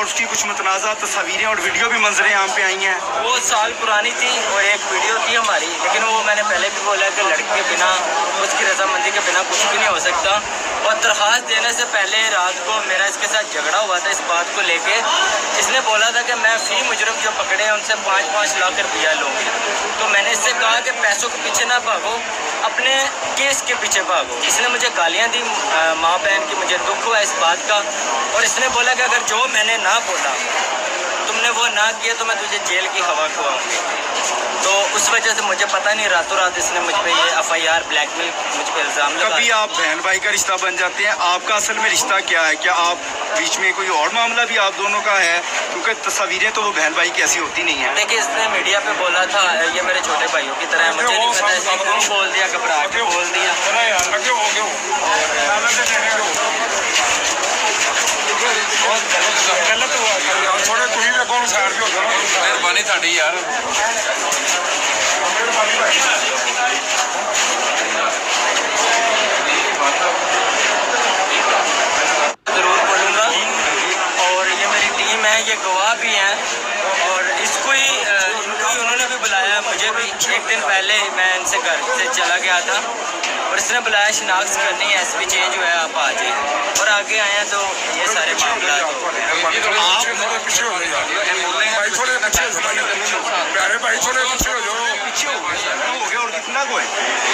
और उसकी कुछ मुतनाज़ा तस्वीरें और वीडियो भी मंजरें आम पे आई हैं। वो साल पुरानी थी, वो एक वीडियो थी हमारी, लेकिन वो मैंने पहले भी बोला कि लड़के के बिना, उसकी रजामंदी के बिना कुछ भी नहीं हो सकता। और दरख्वास्त देने से पहले रात को मेरा इसके साथ झगड़ा हुआ था इस बात को लेके। इसने बोला था कि मैं फी मुजरम जो पकड़े हैं उनसे 5-5 लाख रुपया लूँगी। तो मैंने इससे कहा कि पैसों के पीछे ना भागो, अपने केस के पीछे भागो। इसने मुझे गालियाँ दी माँ बहन की, मुझे दुख हुआ इस बात का। और इसने बोला कि अगर जो मैंने ना बोला, तुमने वो ना किया तो मैं तुझे जेल की हवा खुआऊँगी। तो उस वजह से मुझे पता नहीं, रातों रात इसने मुझ पे ये FIR ब्लैकमेल, मुझ पे इल्ज़ाम लगा। कभी आप बहन भाई का रिश्ता बन जाते हैं, आपका असल में रिश्ता क्या है? क्या आप बीच में कोई और मामला भी आप दोनों का है? क्योंकि तस्वीरें तो वो बहन भाई की ऐसी होती नहीं है। देखिए, इसने मीडिया पे बोला था ये मेरे छोटे भाइयों की तरह है, मुझे नहीं पता इसने क्यों बोल दिया, घबरा के बोल दिया। गलत हुआ थोड़े तुम लगो साइड भी होता मेहरबानी थाड़ी यार। ज़रूर बोलूँगा, और ये मेरी टीम है, ये गवाह भी हैं। और इसको ही उन्होंने भी बुलाया, मुझे भी एक दिन पहले मैं इनसे घर से चला गया था और इसने बुलाया शिनाख्त करनी है, SP चेंज हुआ है, आप आ जाइए। और आगे आए हैं तो ये सारे मामला पीछे हो गया। और कितना को है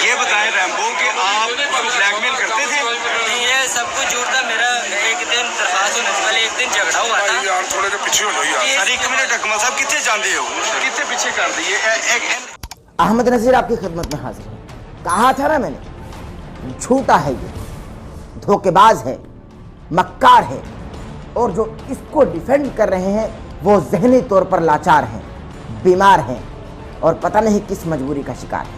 ये बताएं रैम्बो कि आप ब्लैकमेल करते थे? नहीं, ये सब कुछ झूठ था। मेरा एक दिन दरखास्त होने से पहले एक दिन झगड़ा हुआ था यार, थोड़े पीछे हो यार। सर एक मिनट अकमल साहब, कितने जानते हो, कितने पीछे कर दिए? अहमद नज़ीर आपकी खिदमत में हाजिर है। कहा था ना मैंने, झूठा है ये, धोखेबाज है, मक्कार है, और जो इसको डिफेंड कर रहे हैं वो ज़हनी तौर पर लाचार हैं, बीमार हैं और पता नहीं किस मजबूरी का शिकार है।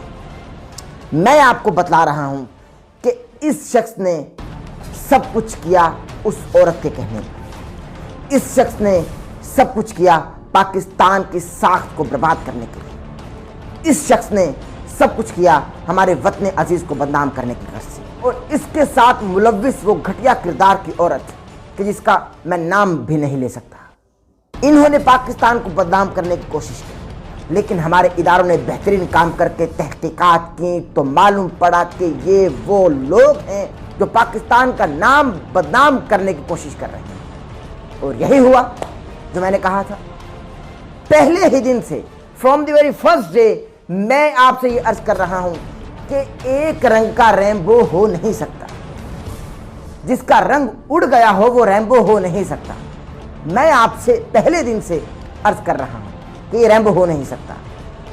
मैं आपको बतला रहा हूं कि इस शख्स ने सब कुछ किया उस औरत के कहने पर। इस शख्स ने सब कुछ किया पाकिस्तान की साख को बर्बाद करने के लिए। इस शख्स ने सब कुछ किया हमारे वतन अजीज को बदनाम करने की गर्ज से। और इसके साथ मुलव्विस वो घटिया किरदार की औरत कि जिसका मैं नाम भी नहीं ले सकता। इन्होंने पाकिस्तान को बदनाम करने की कोशिश की, लेकिन हमारे इदारों ने बेहतरीन काम करके तहकीकात की तो मालूम पड़ा कि ये वो लोग हैं जो पाकिस्तान का नाम बदनाम करने की कोशिश कर रहे हैं। और यही हुआ जो मैंने कहा था पहले ही दिन से, from the very first day. मैं आपसे ये अर्ज कर रहा हूं कि एक रंग का रैम्बो हो नहीं सकता, जिसका रंग उड़ गया हो वो रैम्बो हो नहीं सकता। मैं आपसे पहले दिन से अर्ज कर रहा हूं कि ये रैम्बो हो नहीं सकता।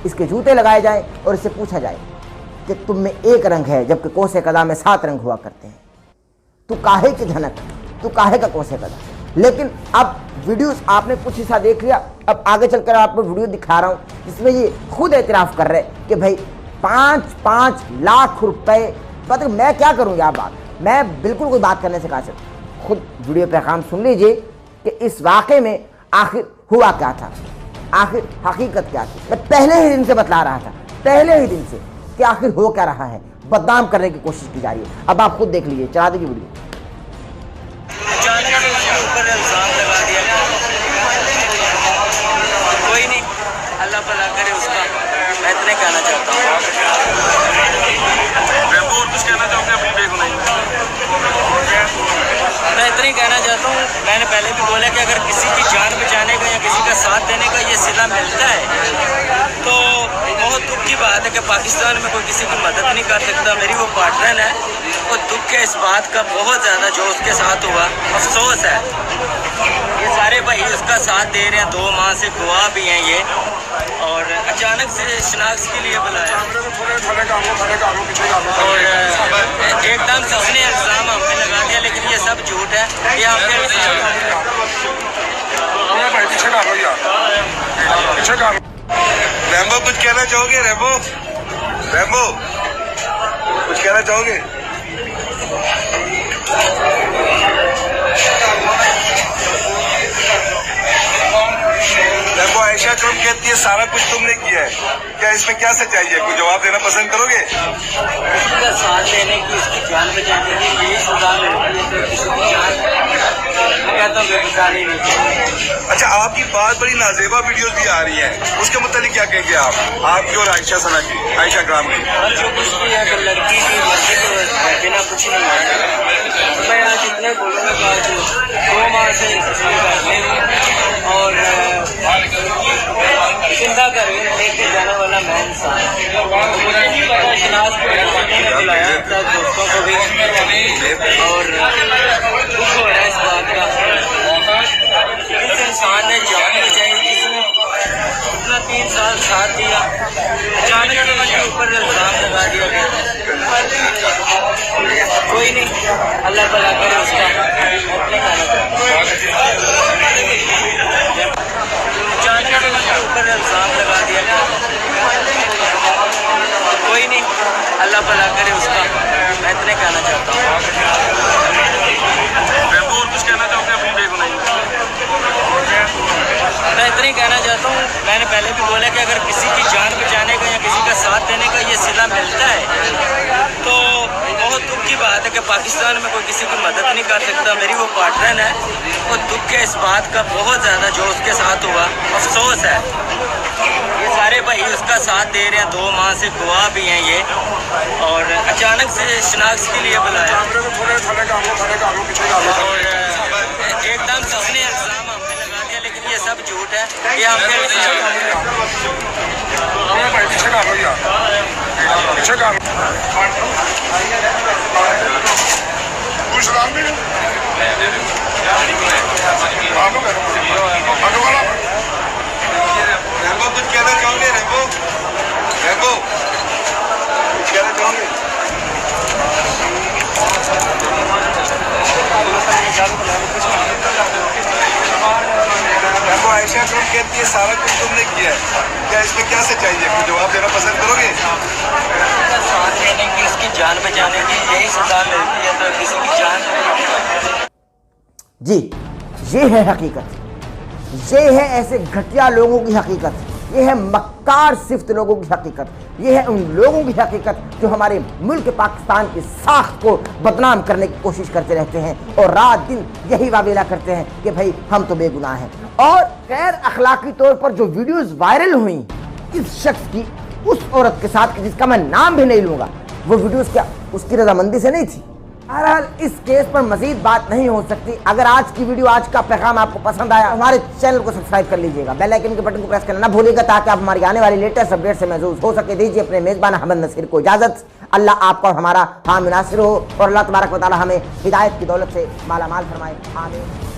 इसके जूते लगाए जाए और इससे पूछा जाए कि तुम में एक रंग है जबकि कोसे कदा में 7 रंग हुआ करते हैं। तू काहे की झनक, तू काहे का कोसे कदा। लेकिन अब वीडियोस आपने कुछ हिस्सा देख लिया, अब आगे चलकर आपको वीडियो दिखा रहा हूं जिसमें ये खुद एतराफ़ कर रहे कि भाई 5-5 लाख रुपए। पता मैं क्या करूं यार, बात मैं बिल्कुल कोई बात करने से कहा सकता। खुद वीडियो पैगाम सुन लीजिए कि इस वाक़े में आखिर हुआ क्या था, आखिर हकीकत क्या थी। मैं पहले ही दिन से बतला रहा था, पहले ही दिन से, कि आखिर हो क्या रहा है। बदनाम करने की कोशिश की जा रही है। अब आप खुद देख लीजिए, चला दीजिए वीडियो। अचानक से उसके ऊपर इल्ज़ाम लगा दिया। कोई नहीं, अल्लाह भला करे उसका। मैं इतने कहना चाहता हूँ। और कुछ कहना चाहूँगा अपनी बेगम को? मैं इतना ही कहना चाहता हूँ, मैंने पहले भी बोला कि अगर किसी की जान बचाने का या किसी का साथ देने का ये सिला मिलता है तो बहुत दुख की बात है कि पाकिस्तान में कोई किसी की मदद नहीं कर सकता। मेरी वो पार्टनर है और दुख है इस बात का बहुत ज़्यादा जो उसके साथ हुआ। अफसोस है, ये सारे भाई उसका साथ दे रहे हैं, 2 माह से गवाह भी हैं ये। और अचानक से शिनाख्त के लिए बुलाया और एकदम से उसने इल्ज़ाम हम पे लगा दिया, लेकिन ये सब झूठ है। ये हम पे रैम्बो कुछ कहना चाहोगे? रैम्बो, रैम्बो कुछ कहना चाहोगे? रैम्बो, आयशा कम कहती है सारा कुछ तुमने किया है, क्या इसमें क्या सच्चाई है? कुछ जवाब देना पसंद करोगे? इसका साथ देने की, इसकी जान बचाने की यही सजा मिलती है तो किसी की जान मैं कहता हूँ बेगुजारी नहीं चाहिए। अच्छा, आपकी बात बड़ी नाजेबा वीडियोस भी आ रही हैं, उसके मुतालिक क्या कहेंगे आप? आपकी और आयशा सना की, आयशा ग्राम की। और जो कुछ भी है अगर लड़की की मर्जी के बिना कुछ नहीं है। तो मैं आज इतने बोलूँगा कि आज 2 माह से इसके घर में और जिंदा कर लेके जाने वाला मैं इंसान। मुझे नहीं पता शनाज को ने बुलाया था, दोस्तों को भी, और दुख हो रहा है इस बात का। इस इंसान ने जान बचाई, जिसने अपना 3 साल साथ दिया, अचानक से उनके ऊपर इल्जाम लगा दिया गया। कोई नहीं, अल्लाह भला करे उसका। अचानक से उनके ऊपर इल्जाम लगा दिया गया। कोई नहीं, अल्लाह भला करे उसका। मैं इतने कहना चाहता हूँ। और कुछ कहना चाहोगे अपनी बेगुनाही? मैं इतना ही कहना चाहता हूँ, मैंने पहले भी बोला कि अगर किसी की जान बचाने का या किसी का साथ देने का ये सिला मिलता है तो बहुत दुख की बात है कि पाकिस्तान में कोई किसी की मदद नहीं कर सकता। मेरी वो पार्टनर है, वो दुख है इस बात का बहुत ज़्यादा जो उसके साथ हुआ, अफसोस है। ये सारे भाई उसका साथ दे रहे हैं, 2 माह से गवाह भी हैं ये, और अचानक से शनाख्त के लिए बुलाया और एकदम से उसने इल्ज़ाम हम पे लगा दिया। लेकिन ये सब झूठ है, ये हम पे पीछे डालो यार, पीछे डालो। कुछ नाम भी रेबो, कुछ कहना चाहोगे? रेबो, रेबो, कुछ कहना चाहोगे? रेबो, आयशा तुम कहती है सारा कुछ तुमने किया है, क्या इसमें क्या सच्चाई है? कुछ जवाब देना पसंद करोगे? साथ देने की, इसकी जान बचाने की यही सजा मिलती है तो किसी की जान। जी, ये है हकीकत, ये है ऐसे घटिया लोगों की हकीकत, ये है मक्कार सिफ्त लोगों की हकीकत, ये है उन लोगों की हकीकत जो हमारे मुल्क पाकिस्तान की साख को बदनाम करने की कोशिश करते रहते हैं और रात दिन यही वावेला करते हैं कि भाई हम तो बेगुनाह हैं। और गैर अखलाकी तौर पर जो वीडियोस वायरल हुई इस शख्स की उस औरत के साथ जिसका मैं नाम भी नहीं लूँगा, वो वीडियोस क्या उसकी रजामंदी से नहीं थी। बहरहाल इस केस पर मजीद बात नहीं हो सकती। अगर आज की वीडियो, आज का पैगाम आपको पसंद आया, हमारे चैनल को सब्सक्राइब कर लीजिएगा, बेल आइकन के बटन को प्रेस करना ना भूलिएगा ताकि आप हमारी आने वाली लेटेस्ट अपडेट से महसूस हो सके। दीजिए अपने मेजबान अहमद नसीर को इजाजत। अल्लाह आपका और हमारा हामी नासिर हो और अल्लाह तबारक व तआला हमें हिदायत की दौलत से माला माल फरमाए। आमीन।